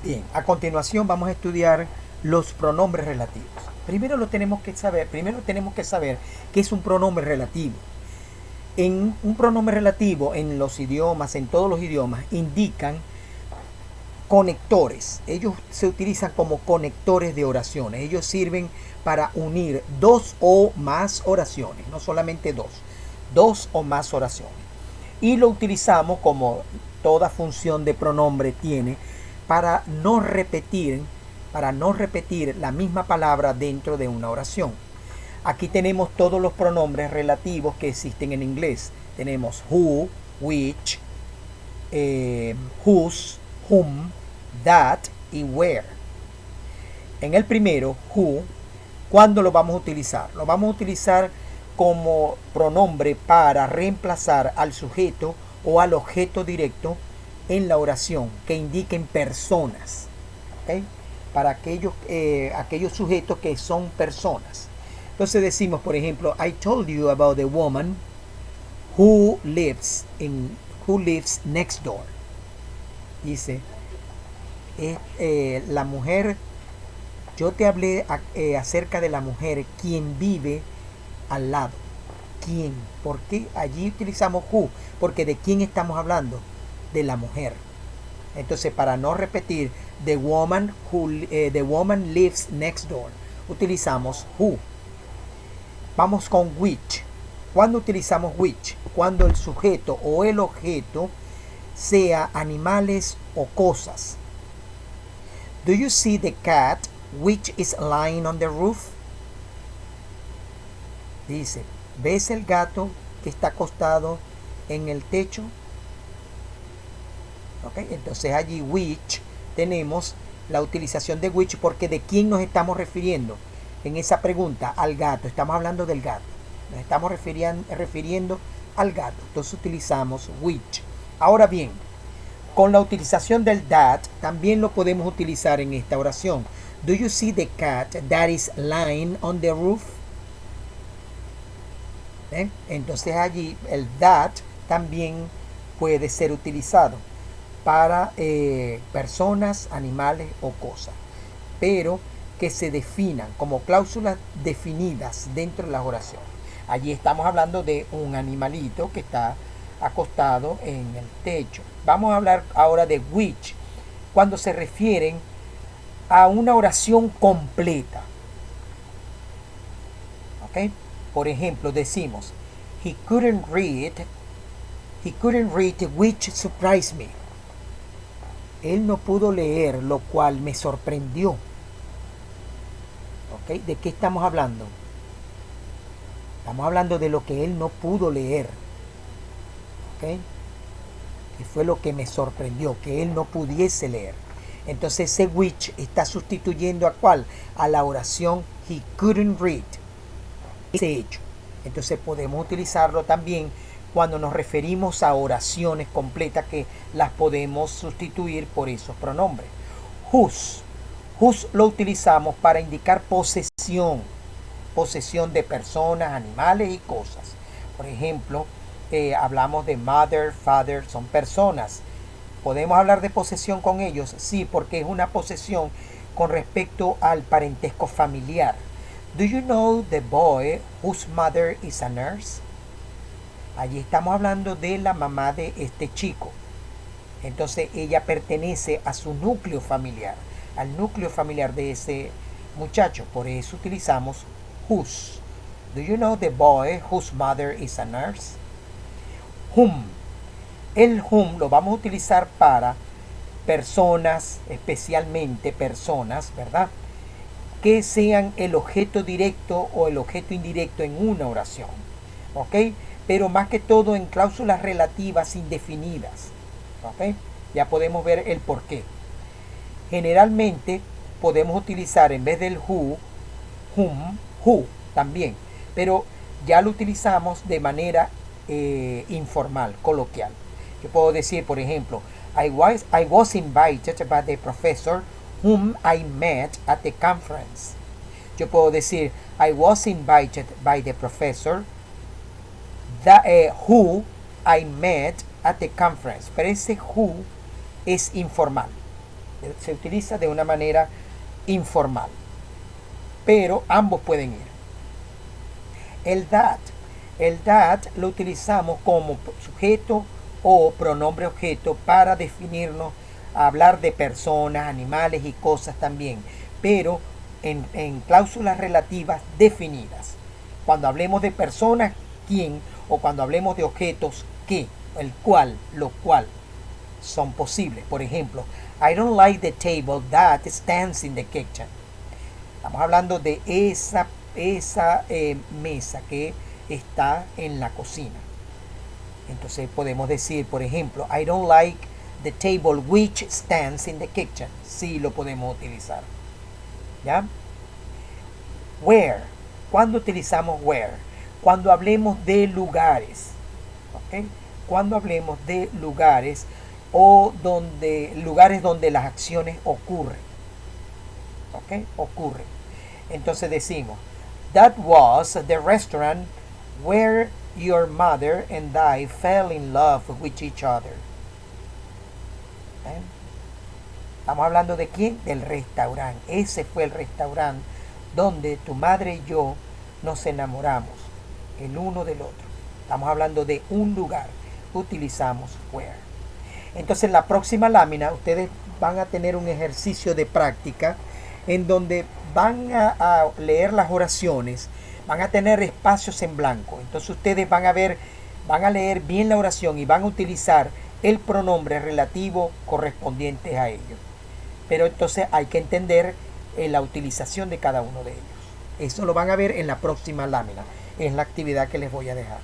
Bien, a continuación vamos a estudiar los pronombres relativos. Primero tenemos que saber qué es un pronombre relativo. En un pronombre relativo, en los idiomas, en todos los idiomas, indican conectores. Ellos se utilizan como conectores de oraciones. Ellos sirven para unir dos o más oraciones, no solamente dos o más oraciones. Y lo utilizamos como toda función de pronombre tiene para no repetir la misma palabra dentro de una oración. Aquí tenemos todos los pronombres relativos que existen en inglés. Tenemos who, which, whose, whom, that y where. En el primero, who, ¿cuándo lo vamos a utilizar? Lo vamos a utilizar como pronombre para reemplazar al sujeto o al objeto directo en la oración que indiquen personas, ¿okay? Para aquellos sujetos que son personas. Entonces decimos, por ejemplo, I told you about the woman who lives next door. Dice, la mujer, yo te hablé acerca de la mujer quien vive al lado. ¿Quién? ¿Por qué allí utilizamos who? Porque ¿de quién estamos hablando? De la mujer. Entonces, para no repetir the woman lives next door, utilizamos who. Vamos con which. ¿Cuándo utilizamos which? Cuando el sujeto o el objeto sea animales o cosas. Do you see the cat which is lying on the roof? Dice, ¿ves el gato que está acostado en el techo? ¿Okay? Entonces allí which tenemos la utilización de which porque ¿de quién nos estamos refiriendo? En esa pregunta, al gato. Estamos hablando del gato. Nos estamos refiriendo al gato. Entonces utilizamos which. Ahora bien, con la utilización del that también lo podemos utilizar en esta oración. Do you see the cat that is lying on the roof? Entonces allí el that también puede ser utilizado para personas, animales o cosas, pero que se definan como cláusulas definidas dentro de las oraciones. Allí estamos hablando de un animalito que está acostado en el techo. Vamos a hablar ahora de which, cuando se refieren a una oración completa. ¿Ok? Por ejemplo, decimos, he couldn't read which surprised me. Él no pudo leer, lo cual me sorprendió. ¿Ok? ¿De qué estamos hablando? Estamos hablando de lo que él no pudo leer. ¿Ok? Que fue lo que me sorprendió, que él no pudiese leer. Entonces ese which está sustituyendo a ¿cuál? A la oración he couldn't read. Ese hecho. Entonces podemos utilizarlo también cuando nos referimos a oraciones completas que las podemos sustituir por esos pronombres. Whose. Whose lo utilizamos para indicar posesión de personas, animales y cosas. Por ejemplo, hablamos de mother, father, son personas. ¿Podemos hablar de posesión con ellos? Sí, porque es una posesión con respecto al parentesco familiar. Do you know the boy whose mother is a nurse? Allí estamos hablando de la mamá de este chico. Entonces ella pertenece a su núcleo familiar, al núcleo familiar de ese muchacho. Por eso utilizamos whose. Do you know the boy whose mother is a nurse? Whom. El whom lo vamos a utilizar para personas, especialmente personas, ¿verdad? Que sean el objeto directo o el objeto indirecto en una oración. ¿Ok? Pero más que todo en cláusulas relativas indefinidas. ¿Ok? Ya podemos ver el porqué. Generalmente podemos utilizar en vez del who, whom, who también. Pero ya lo utilizamos de manera informal, coloquial. Yo puedo decir, por ejemplo, I was invited by the professor whom I met at the conference. Yo puedo decir, I was invited by the professor who I met at the conference. Pero ese who es informal. Se utiliza de una manera informal, pero ambos pueden ir. El that lo utilizamos como sujeto o pronombre objeto para definirnos, hablar de personas, animales y cosas también, pero en cláusulas relativas definidas. Cuando hablemos de personas, quién, o cuando hablemos de objetos, qué, el cual, lo cual son posibles. Por ejemplo, I don't like the table that stands in the kitchen. Estamos hablando de esa mesa que está en la cocina. Entonces podemos decir, por ejemplo, I don't like the table which stands in the kitchen. Sí, lo podemos utilizar. ¿Ya? Where. ¿Cuándo utilizamos where? Cuando hablemos de lugares. ¿Ok? Cuando hablemos de lugares o lugares donde las acciones ocurren. ¿Ok? Ocurren. Entonces decimos, that was the restaurant where your mother and I fell in love with each other. ¿Eh? Estamos hablando de quién? Del restaurante. Ese fue el restaurante donde tu madre y yo nos enamoramos el uno del otro. Estamos hablando de un lugar. Utilizamos where. Entonces en la próxima lámina ustedes van a tener un ejercicio de práctica en donde van a leer las oraciones, van a tener espacios en blanco. Entonces ustedes van a leer bien la oración y van a utilizar el pronombre relativo correspondiente a ellos. Pero entonces hay que entender la utilización de cada uno de ellos. Eso lo van a ver en la próxima lámina. Es la actividad que les voy a dejar.